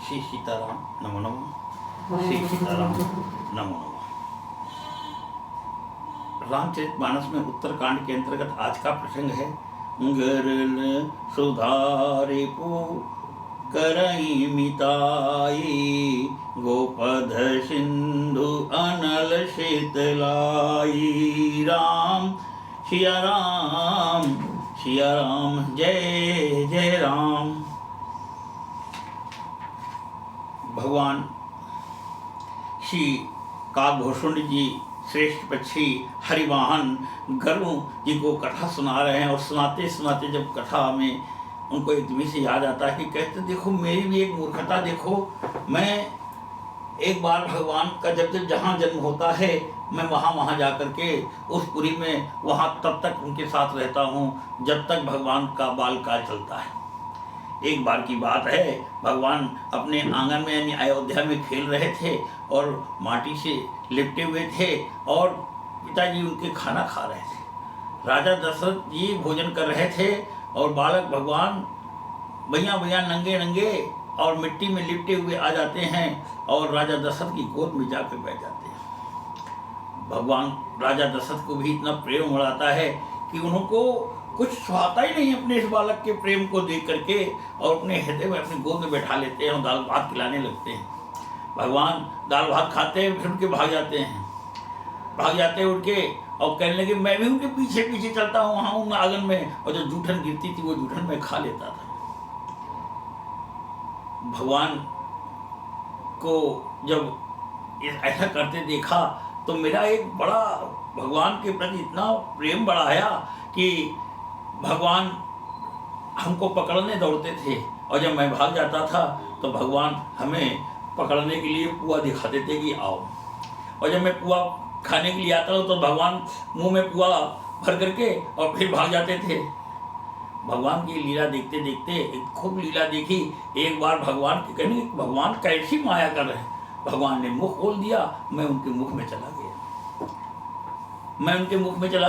श्री सीताराम नमो नमः। श्री सीताराम नमो नमः। रामचरितमानस में उत्तरकांड के अंतर्गत आज का प्रसंग है गरल सुधारे पू करई मिताई गोपध सिंधु अनल शीतलाई। राम सिया राम जय जय राम। भगवान श्री काकभूषुंड जी श्रेष्ठ पक्षी हरिवाहन गरुड़ जी को कथा सुना रहे हैं और सुनाते सुनाते जब कथा में उनको एकदम से याद आता है कि कहते देखो मेरी भी एक मूर्खता देखो, मैं एक बार भगवान का जब जब जहाँ जन्म होता है मैं वहाँ जा कर के उस पुरी में वहाँ तब तक उनके साथ रहता हूँ जब तक भगवान का बाल काल चलता है। एक बार की बात है, भगवान अपने आंगन में यानी अयोध्या में खेल रहे थे और माटी से लिपटे हुए थे और पिताजी उनके खाना खा रहे थे। राजा दशरथ जी भोजन कर रहे थे और बालक भगवान भैया नंगे नंगे और मिट्टी में लिपटे हुए आ जाते हैं और राजा दशरथ की गोद में जाकर बैठ जाते हैं। भगवान राजा दशरथ को भी इतना प्रेम उड़ाता है कि उनको कुछ सुहाता ही नहीं अपने इस बालक के प्रेम को देख करके और अपने हृदय में अपनी गोद में बैठा लेते हैं और दाल भात खिलाने लगते हैं। भगवान दाल भात खाते हैं फिर उनके भाग जाते हैं उठ के और कहने लगे मैं भी उनके पीछे पीछे चलता हूँ वहाँ उन आंगन में, और जो जूठन गिरती थी वो जूठन में खा लेता था। भगवान को जब ऐसा करते देखा तो मेरा एक बड़ा भगवान के प्रति इतना प्रेम बढ़ाया कि भगवान हमको पकड़ने दौड़ते थे और जब मैं भाग जाता था तो भगवान हमें पकड़ने के लिए पुआ दिखाते थे कि आओ, और जब मैं पुआ खाने के लिए आता हूँ तो भगवान मुंह में पुआ भर करके और फिर भाग जाते थे। भगवान की लीला देखते देखते खूब लीला देखी। एक बार भगवान के कहने भगवान कैसी माया कर रहे हैं, भगवान ने मुख खोल दिया, मैं उनके मुख में चला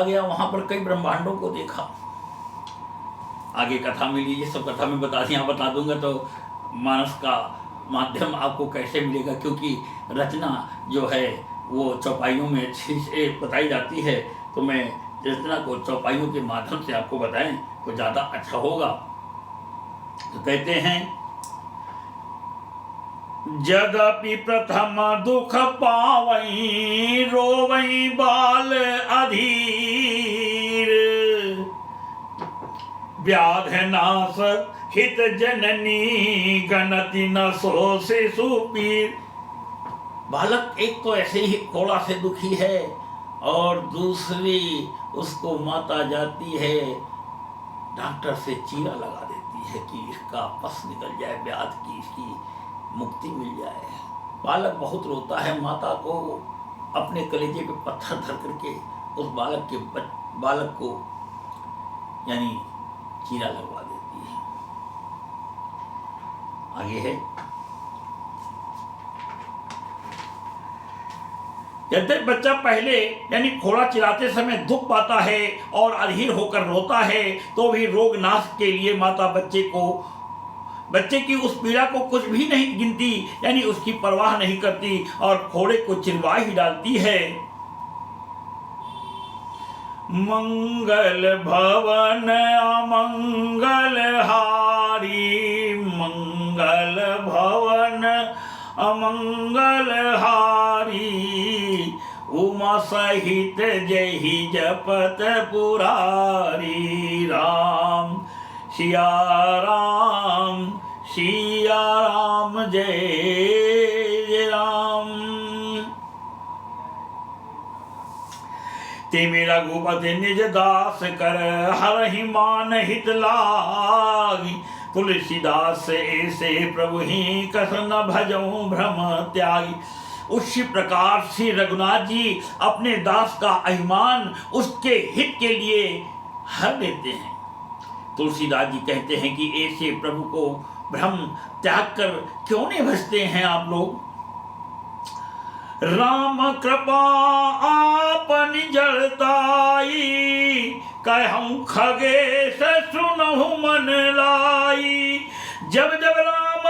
गया। वहां पर कई ब्रह्मांडों को देखा। आगे कथा में लीजिए, सब कथा में बता दूंगा तो मानस का माध्यम आपको कैसे मिलेगा, क्योंकि रचना जो है वो चौपाइयों में अच्छी से बताई जाती है, तो मैं रचना को चौपाइयों के माध्यम से आपको बताएं तो ज़्यादा अच्छा होगा। तो कहते हैं जगपि प्रथम दुख पावई रोवई बाल अधीर व्याध नाश हित जननी गणति न सो शिशु पीर। बालक एक तो ऐसे ही थोड़ा से दुखी है और दूसरी उसको माता जाती है डॉक्टर से चीरा लगा देती है कि इसका पस निकल जाए, व्याध की इसकी मुक्ति मिल जाए। बालक बहुत रोता है, माता को अपने कलेजे पे पत्थर धर करके उस बालक को यानी चीरा लगवा देती है। आगे है यद्यपि बच्चा पहले यानी घोड़ा चिराते समय दुख पाता है और अधीर होकर रोता है तो भी रोग नाश के लिए माता बच्चे की उस पीड़ा को कुछ भी नहीं गिनती, यानी उसकी परवाह नहीं करती और घोड़े को चिरवा ही डालती है। मंगल भवन अमंगल हारी, मंगल भवन अमंगल हारी उमा सहित जही जपत पुरारी। राम सिया राम जय राम। तिमि रघुपति निज दास कर हरहि मान हित लागी तुलसीदास ऐसे प्रभु ही कस न भजऊं भ्रम त्यागी। उसी प्रकार श्री रघुनाथ जी अपने दास का अभिमान उसके हित के लिए हर देते हैं। तुलसीदास जी कहते हैं कि ऐसे प्रभु को भ्रम त्याग कर क्यों नहीं भजते हैं आप लोग। राम कृपा आपनि जड़ताई कहूँ खगेश सुनहु मन लाई। जब जब राम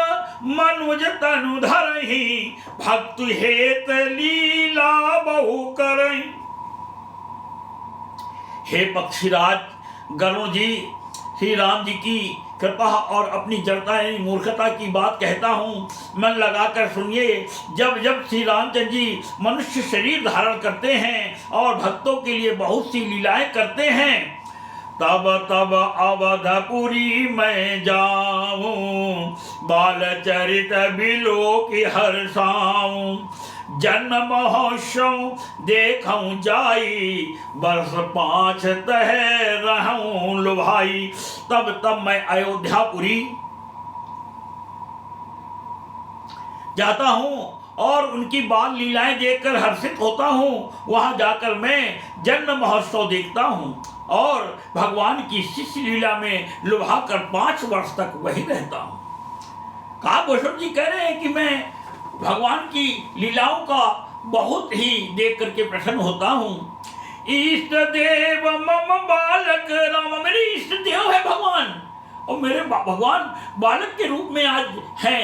मनुज तनु धरहि भक्त हेत लीला बहु करहि। हे पक्षीराज गरुण जी, श्री राम जी की कृपा और अपनी जड़ता यानी मूर्खता की बात कहता हूँ, मन लगाकर सुनिए। जब जब श्री रामचंद्र जी मनुष्य शरीर धारण करते हैं और भक्तों के लिए बहुत सी लीलाएं करते हैं, तब तब अवधपुरी मैं जाऊं, बाल चरित बिलो की हर्षाऊं। जन्म महोत्सव देखूं जाई, वर्ष 5 तह रहूं लुभाई। तब तब मैं अयोध्यापुरी जाता हूँ और उनकी बाल लीलाएं देखकर हर्षित होता हूँ। वहां जाकर मैं जन्म महोत्सव देखता हूँ और भगवान की शिष्य लीला में लुभा कर 5 वर्ष तक वही रहता हूँ। काकभूषण जी कह रहे हैं कि मैं भगवान की लीलाओं का बहुत ही देख करके प्रसन्न होता हूँ। इष्ट देव मम बालक राम, मेरे इष्ट देव है भगवान और मेरे भगवान बालक के रूप में आज हैं।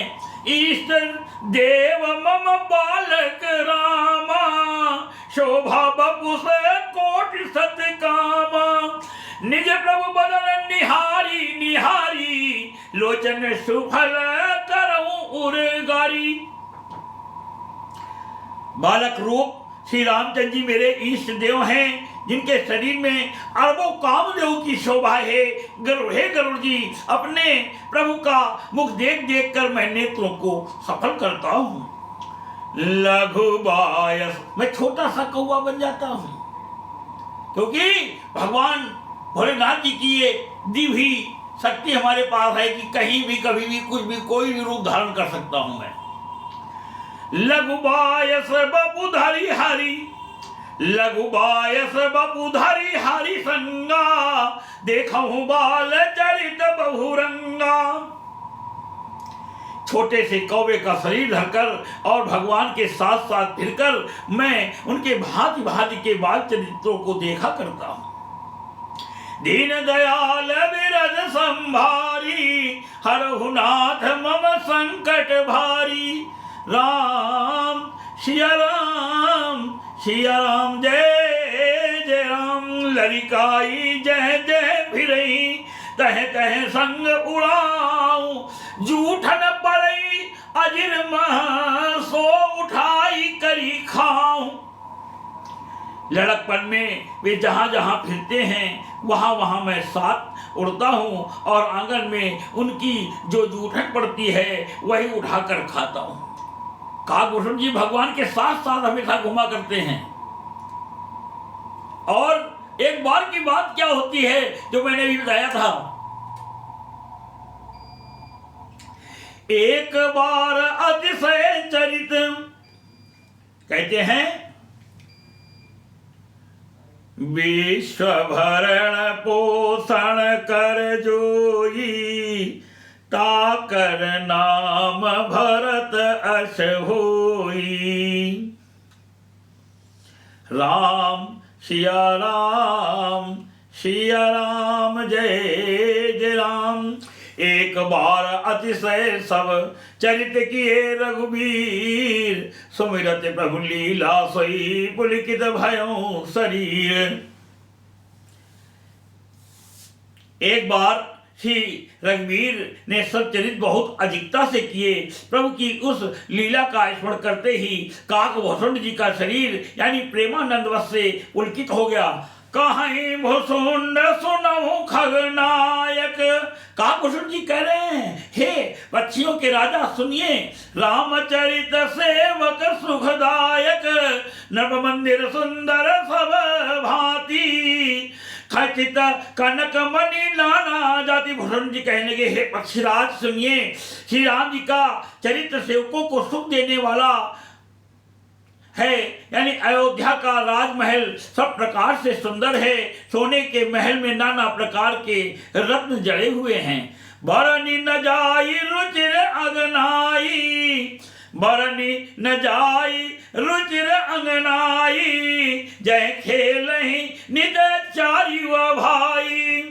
इष्ट देव मम बालक रामा, शोभा बपुष कोटि सत कामा। निज प्रभु बदन निहारी निहारी, लोचन सुफल करऊं उर्गारी। बालक रूप श्री रामचंद्र जी मेरे इष्ट देव हैं, जिनके शरीर में अरबों कामदेव की शोभा है। हे गरुड़ जी, अपने प्रभु का मुख देख देख कर मैं नेत्रों को सफल करता हूँ। लघु बायस, मैं छोटा सा कौवा बन जाता हूँ, क्योंकि भगवान भोलेनाथ जी की ये दी हुई शक्ति हमारे पास है कि कहीं भी कभी भी कुछ भी कोई भी रूप धारण कर सकता हूँ मैं। लघु बायस बपुधारी हरि, लघु बायस बपुधारी हरि संगा, देखूं बाल चरित बहुरंगा। छोटे से कौवे का शरीर धरकर और भगवान के साथ साथ फिरकर मैं उनके भांति भांति के बाल चरित्रों को देखा करता हूँ। दीन दयाल विरज संभारी, हरहुनाथ मम संकट भारी। राम सिया राम सिया राम, जय जय राम। ललिकाई जय जय फिरई, तह तह संग उड़ाऊं। जूठन पड़ई अजिर मह, सो उठाई करी खाऊं। लड़कपन में वे जहाँ जहाँ फिरते हैं वहाँ वहाँ मैं साथ उड़ता हूँ और आंगन में उनकी जो जूठन पड़ती है वही उठाकर खाता हूँ। काकभूषण जी भगवान के साथ साथ हमेशा घुमा करते हैं। और एक बार की बात क्या होती है जो मैंने भी बताया था, एक बार अतिशय चरित कहते हैं, विश्व भरण पोषण कर जोई, ताकर नाम भरत अस होई। राम सिया राम जय जय राम। एक बार अतिशय सब चरित किए रघुबीर, सुमिरत प्रभु लीला सोई, पुलकित भयो शरीर। एक बार श्री रघुवीर ने सब चरित बहुत अधिकता से किए। प्रभु की उस लीला का स्मरण करते ही काकभूषण जी का शरीर यानी प्रेमानंद वश से पुलकित हो गया। कहीं भुसुंड सुनहु खगनायक, काकभूषण जी कह रहे हैं, हे पक्षियों के राजा सुनिए, रामचरित सेवक सुखदायक, नव मंदिर सुंदर सब भांति, खचित कनक मणि नाना जाति। भूषण जी कहने लगे, हे पक्षीराज सुनिए, श्री राम जी का चरित्र सेवकों को सुख देने वाला है, यानी अयोध्या का राजमहल सब प्रकार से सुंदर है। सोने के महल में नाना प्रकार के रत्न जड़े हुए हैं। बरनी न जाई रुचिर अगनाई, बरनी न जाई रुचिर अंगनाई, जय खेल ही निज चारी व भाई।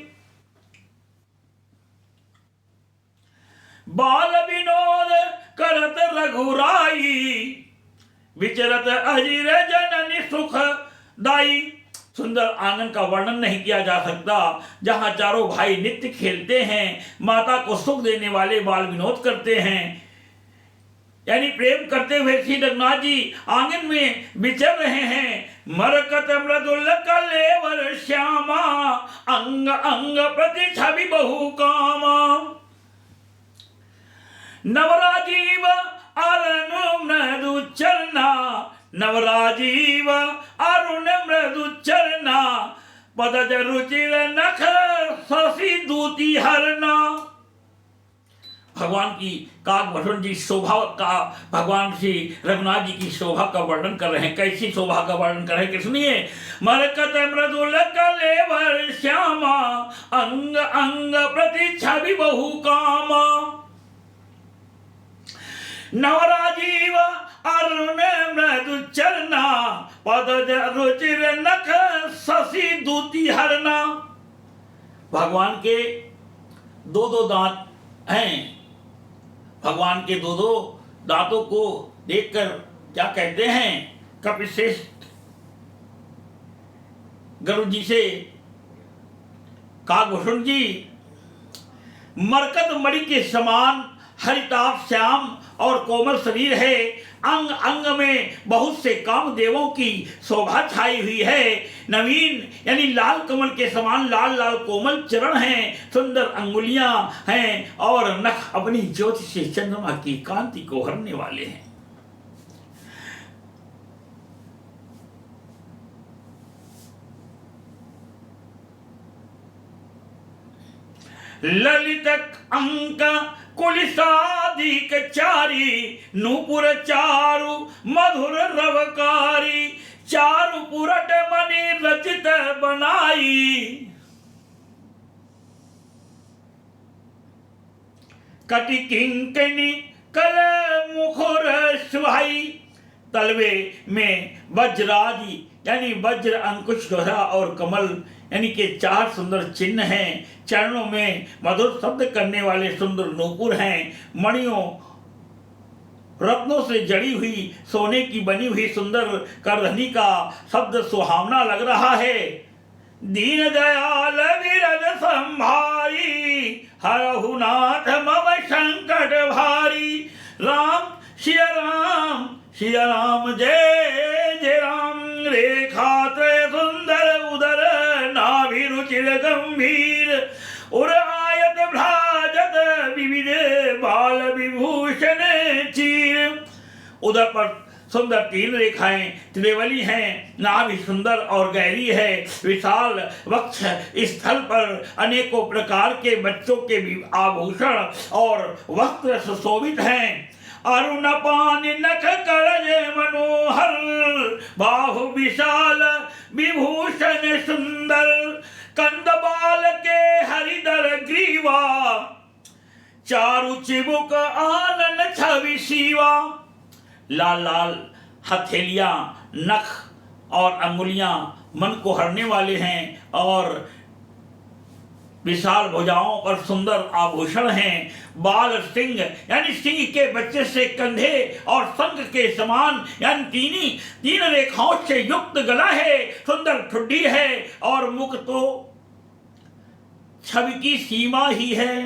बाल विनोद रघुराई, विचरत अजिर जननी सुख दाई। सुंदर आंगन का वर्णन नहीं किया जा सकता, जहां चारों भाई नित्य खेलते हैं, माता को सुख देने वाले बाल विनोद करते हैं, यानी प्रेम करते हुए श्री रघुनाथ जी आंगन में विचर रहे हैं। मरकत मृदुल कलेवर श्यामा, अंग अंग प्रति छवि बहु कामा। नवराजीव अरुण मृदु चरना, नवराजीव अरुण मृदु चरना, पदज रुचिर नख शशि दूती हरना। भगवान की काकभूषण जी शोभा का, भगवान श्री रघुनाथ जी की शोभा का वर्णन कर रहे हैं। कैसी शोभा का वर्णन कर रहे हैं, सुनिए। मरकत मृदुल कलेवर श्यामा, अंग अंग प्रति छवि बहु कामा। नवराजीव अरुण मृदु चरना, पदज रुचिर नख शशि दूती हरना। भगवान के दो दो दांत हैं। भगवान के दो दो दांतों को देखकर क्या कहते हैं कपिश्रेष्ठ गरुड़ जी से काकभूषण जी, मरकत मणि के समान हरिताभ श्याम और कोमल शरीर है, अंग अंग में बहुत से कामदेवों की शोभा छाई हुई है। नवीन यानी लाल कमल के समान लाल लाल कोमल चरण हैं, सुंदर अंगुलियां हैं और नख अपनी ज्योति से चंद्रमा की कांति को हरने वाले हैं। ललित अंक कुलिसादिक चारी, नूपुर चारु मधुर रवकारी, चारु पुरट मणि रचित बनाई। कटि किंकनी कल मुखर सुहाई, तलवे में वज्रादि यानी वज्र अंकुश गहरा और कमल यानी के चार सुंदर चिन्ह हैं। चरणों में मधुर शब्द करने वाले सुंदर नूपुर हैं। मणियों रत्नों से जड़ी हुई सोने की बनी हुई सुंदर करधनी का शब्द सुहावना लग रहा है। दीन दयाल विरद संभारी, हरहु नाथ मम संकट भारी। राम सिया राम सिया राम, जय जय राम। रेखा त्रय सुंदर उदर, नाभि रुचिर गंभीर, उर आयत भ्राजत विविध बाल विभूषण चीर। उदर पर सुंदर तीन रेखाएं त्रिवली हैं, नाभि सुंदर और गहरी है। विशाल वक्ष स्थल पर अनेकों प्रकार के बच्चों के आभूषण और वस्त्र सुशोभित हैं। अरुण पान नख करज मनोहर, बाहु विशाल विभूषण सुंदर। कंद बाल के हरिदर ग्रीवा, चारु चिबुक आनन छवि शिवा। लाल लाल हथेलियां, नख और अंगुलियां मन को हरने वाले हैं और विशाल भुजाओं पर सुंदर आभूषण हैं। बाल सिंह यानी सिंह के बच्चे से कंधे और शंख के समान यानी तीन रेखाओं से युक्त गला है। सुंदर ठुड्डी है और मुख तो छवि की सीमा ही है।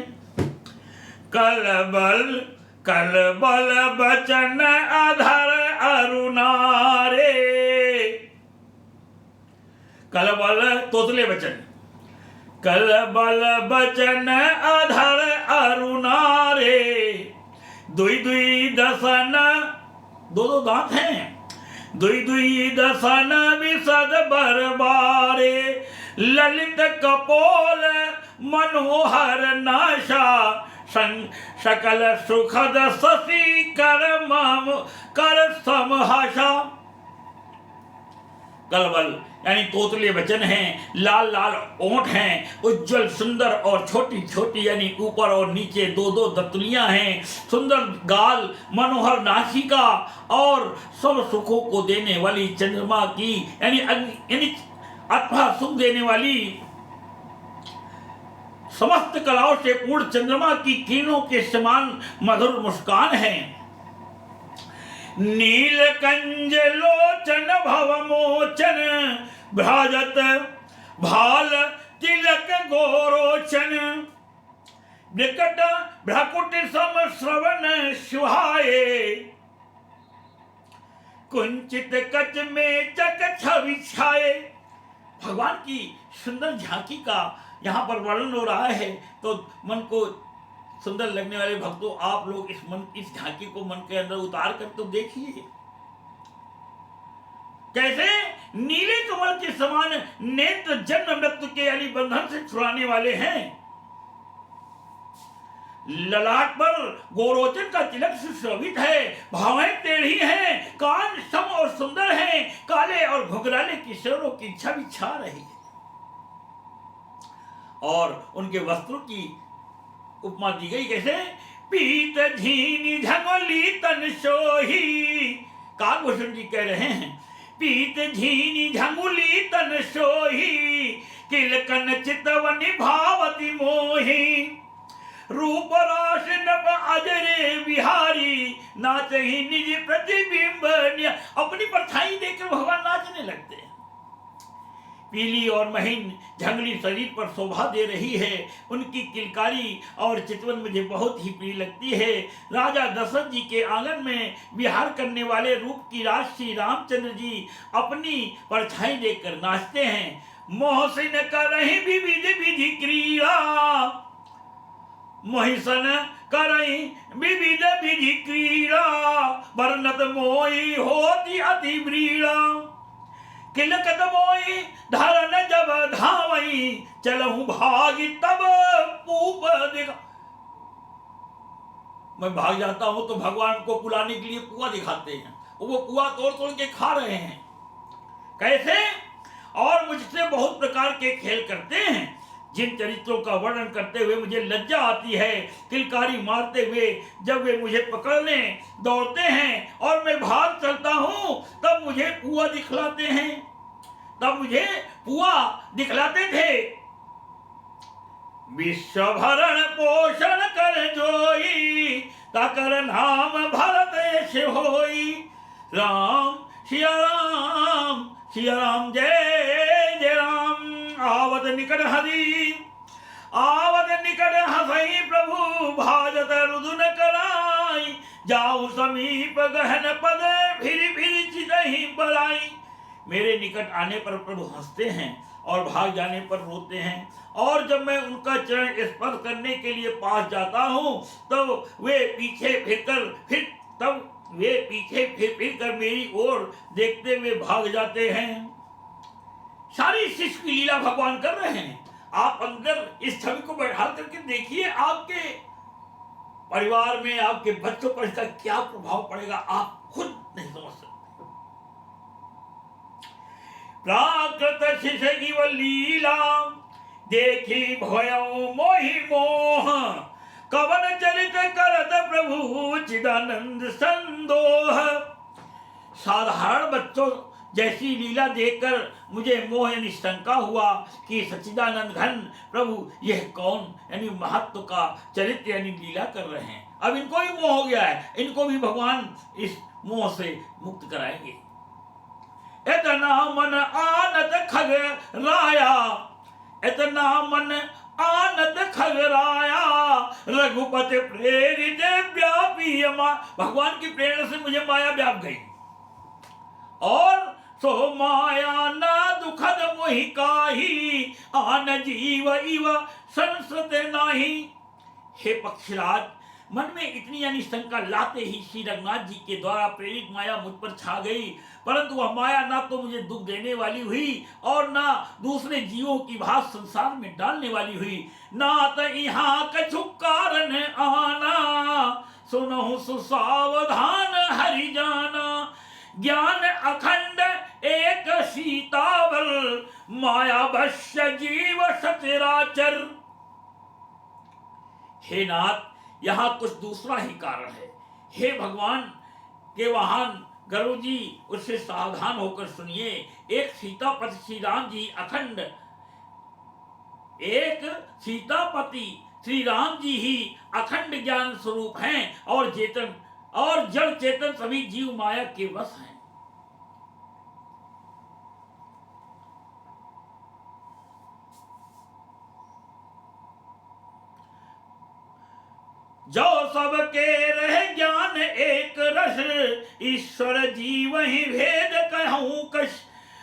कलबल कलबल बचन अधर अरुणारे। कलबल तोतले बचन, कलबल बचन अधर अरुणारे। दुई दुई दसन, दो दो दांत हैं। दुई दुई दसन विशद बरबारे। ललित कपोल मनोहर नाशा, सकल सुखद शशि कर समहाशा। कलबल यानी तोतले वचन हैं, लाल लाल ओंठ हैं, उज्जवल सुंदर और छोटी छोटी यानी ऊपर और नीचे दो दो दतुलियां हैं। सुंदर गाल, मनोहर नासिका और सब सुखों को देने वाली चंद्रमा की यानी अथवा सुख देने वाली समस्त कलाओं से पूर्ण चंद्रमा की किरणों के समान मधुर मुस्कान है। नीलकंज लोचन भवमोचन भ्राजत भाल तिलक गोरोचन निकट भ्रकुट सम श्रवण सुहाए कुंचित कच में चक छवि छाए। भगवान की सुंदर झांकी का यहाँ पर वर्णन हो रहा है, तो मन को सुंदर लगने वाले भक्तों, आप लोग इस झांकी को मन के अंदर उतार कर तो देखिए, कैसे नीले कमल के समान नेत्र जन्म मृत्यु के अली बंधन से छुड़ाने वाले हैं। ललाट पर गोरोचन का तिलक सुशोभित है, भावें टेढ़ी हैं, कान सम और सुंदर हैं, काले और घुघराले किशोरों की छवि छा रही है। और उनके वस्त्रों की उपमा दी गई कैसे, पीत झीनी झंगोली तन सोही। काकभूषण जी कह रहे हैं, पीत झीनी झंगुली तन सोही किलकन चितवनि भावती मोही रूप राश नप अजरे बिहारी नाचही निज प्रतिबिंब। अपनी परछाई देखकर भगवान नाचने लगते हैं। पीली और महीन झंगली शरीर पर शोभा दे रही है, उनकी किलकारी और चितवन मुझे बहुत ही प्रिय लगती है। राजा दशरथ जी के आंगन में विहार करने वाले रूप की राज श्री रामचंद्र जी अपनी परछाई देखकर नाचते हैं। मोहसिन करहि विविध विधि क्रीड़ा, मोहिसन करहि विविध विधि क्रीड़ा, वर्णत मोहि होति अति व्रीड़ा। किलकत मोई धरन जब धावई, चलहूं भागी तब पूप दिखा। मैं भाग जाता हूं तो भगवान को बुलाने के लिए पुआ दिखाते हैं, वो पुआ तोड़ तोड़ के खा रहे हैं। कैसे? और मुझसे बहुत प्रकार के खेल करते हैं, जिन चरित्रों का वर्णन करते हुए मुझे लज्जा आती है। किलकारी मारते हुए जब वे मुझे पकड़ने दौड़ते हैं और मैं भाग चलता हूं, तब मुझे पुआ दिखलाते हैं, तब मुझे पुआ दिखलाते थे। विश्व भरण पोषण कर जोई, ताकर नाम भरत यश होई। राम सिया राम सिया राम जय जय राम। आवत निकट हरि आवत निकट हसई प्रभु, भाजत रुदन कराई। जाऊ समीप गहन पद, फिर फिर चितहि बलाई। मेरे निकट आने पर प्रभु हंसते हैं और भाग जाने पर रोते हैं, और जब मैं उनका चरण स्पर्श करने के लिए पास जाता हूँ तब वे पीछे फिर कर मेरी ओर देखते हुए भाग जाते हैं। सारी शिष्य की लीला भगवान कर रहे हैं। आप अंदर इस छवि को बैठा करके देखिए, आपके परिवार में, आपके बच्चों पर इसका क्या प्रभाव पड़ेगा, आप खुद नहीं समझ सकते। प्राकृत शिष्य की वो लीला, देखी भयऊ मोहि मोह। कवन चरित करत प्रभु, चिदानंद संदोह। साधारण बच्चों जैसी लीला देखकर मुझे मोह निशंका हुआ कि सच्चिदानंद घन प्रभु यह कौन, यानी महत्व का चरित्र यानी लीला कर रहे हैं। अब इनको भी मोह हो गया है, इनको भी भगवान इस मोह से मुक्त कराएंगे। इतना मन आनत खग राया, इतना मन आनत खग राया। रघुपति प्रेरित व्यापी, भगवान की प्रेरणा से मुझे माया व्याप गई, और सो माया ना दुखद मोहि काही। आन जीव इव संसत नाही। हे पक्षीराज, मन में इतनी यानी शंका लाते ही श्री रघुनाथ जी के द्वारा प्रेरित माया मुझ पर छा गई, परंतु वह माया ना तो मुझे दुख देने वाली हुई और ना दूसरे जीवों की भात संसार में डालने वाली हुई। ना तो यहाँ कछु कारण आना, सुनहु सुसावधान हरि जाना। ज्ञान अखंड एक सीतावल, माया वश्य जीव सचराचर। हे नाथ, यहाँ कुछ दूसरा ही कारण है। हे भगवान के वाहन गरुड़ जी, उससे सावधान होकर सुनिए। एक सीतापति श्री राम जी अखंड, एक सीतापति श्री राम जी ही अखंड ज्ञान स्वरूप हैं और चेतन और जड़ चेतन सभी जीव माया के वश हैं। जो सबके रह ज्ञान एक रस, ईश्वर जीव ही भेद कहूं कश।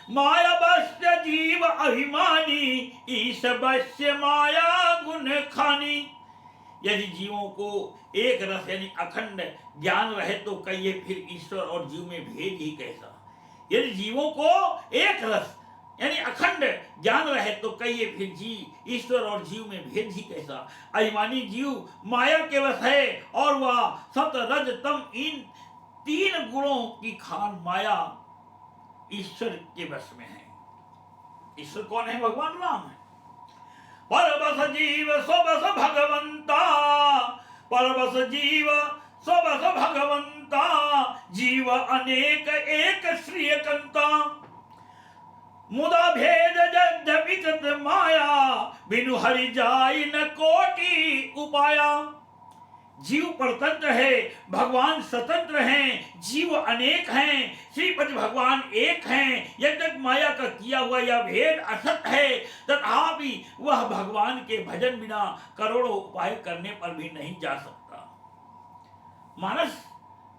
माया बस्य जीव अभिमानी, ईश बस्य माया गुण खानी। यदि जीवों को एक रस यानी अखंड ज्ञान रहे तो कहिए फिर ईश्वर और जीव में भेद ही कैसा। यदि जीवों को एक रस यानी अखंड ज्ञान रहे तो कहिए फिर जी ईश्वर और जीव में भेद ही कैसा। अभिमानी जीव माया के वश है और वह सत रज तम इन तीन गुणों की खान माया ईश्वर के वश में है। ईश्वर कौन है? भगवान राम है। परबस जीव स्वबस भगवंता, परबस जीव स्वबस भगवंता, जीव अनेक एक श्रिय कंता। मुदा भेद यद्यपि तत् माया, बिनु हरि जाई न कोटि उपाया। जीव परतंत्र है, भगवान स्वतंत्र हैं, जीव अनेक हैं, श्रीपति भगवान एक हैं। यद्यपि माया का किया हुआ यह भेद असत है, तथापि वह भगवान के भजन बिना करोड़ों उपाय करने पर भी नहीं जा सकता। मानस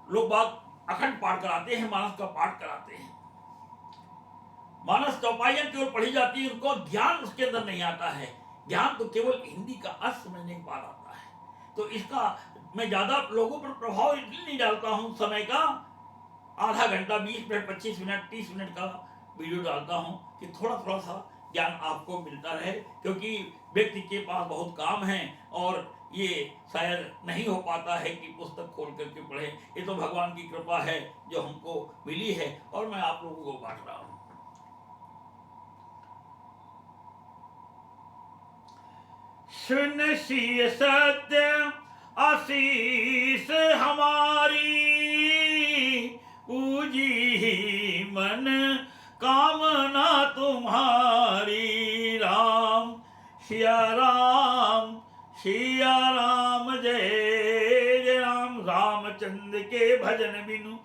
लोग बाग अखंड पाठ कराते हैं, मानस का पाठ कराते हैं, मानस चौपाइयां केवल पढ़ी जाती है, उनको ज्ञान उसके अंदर नहीं आता है। ज्ञान तो केवल हिंदी का अर्थ समझने के बाद आता है। तो इसका मैं ज्यादा लोगों पर प्रभाव इसलिए नहीं डालता हूं, समय का आधा घंटा 20 मिनट 25 मिनट 30 मिनट का वीडियो डालता हूं कि थोड़ा थोड़ा सा ज्ञान आपको मिलता रहे, क्योंकि व्यक्ति के पास बहुत काम है और ये शायद नहीं हो पाता है कि पुस्तक खोल करके पढ़े। ये तो भगवान की कृपा है जो हमको मिली है और मैं आप लोगों को बांट रहा हूं। सुन सी सत्य आशीष हमारी, पूजी मन कामना तुम्हारी। राम सिया राम सिया राम, जय जय राम। रामचंद्र के भजन बिनु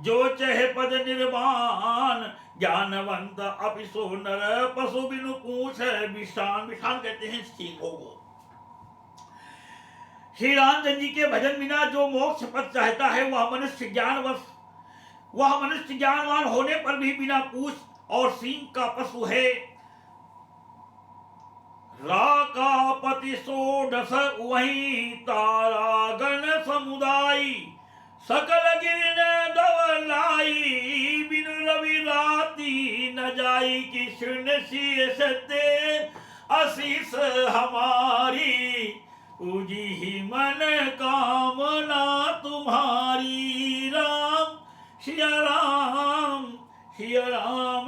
जो चहे पद निर्वाण, ज्ञानवंत अपिसो नर पशु बिनु पूछ विषान। विषान कहते हैं सीखो को। श्री रामचंद्र जी के भजन बिना जो मोक्ष पद चाहता है वह मनुष्य ज्ञानवान होने पर भी बिना पूछ और सींग का पशु है। राका पति सोडस वही तारा गण समुदायी, सकल गिरन दवलाई, बिनु रवि राती न जाई। कि सुन सी सत्य आशीष हमारी, पूजी ही मन कामना तुम्हारी। राम सिया राम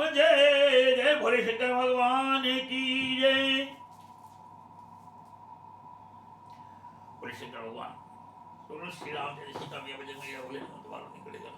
जय जय। भोले शंकर भगवान की जय। भोले शंकर भगवान श्री राम जय सीता मैया भजन में बोले दोबारा निकलेगा।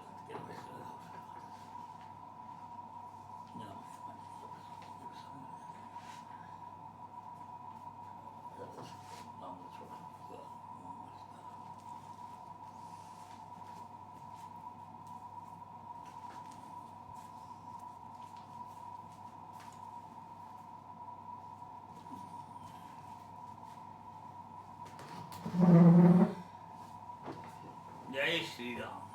जय श्री राम।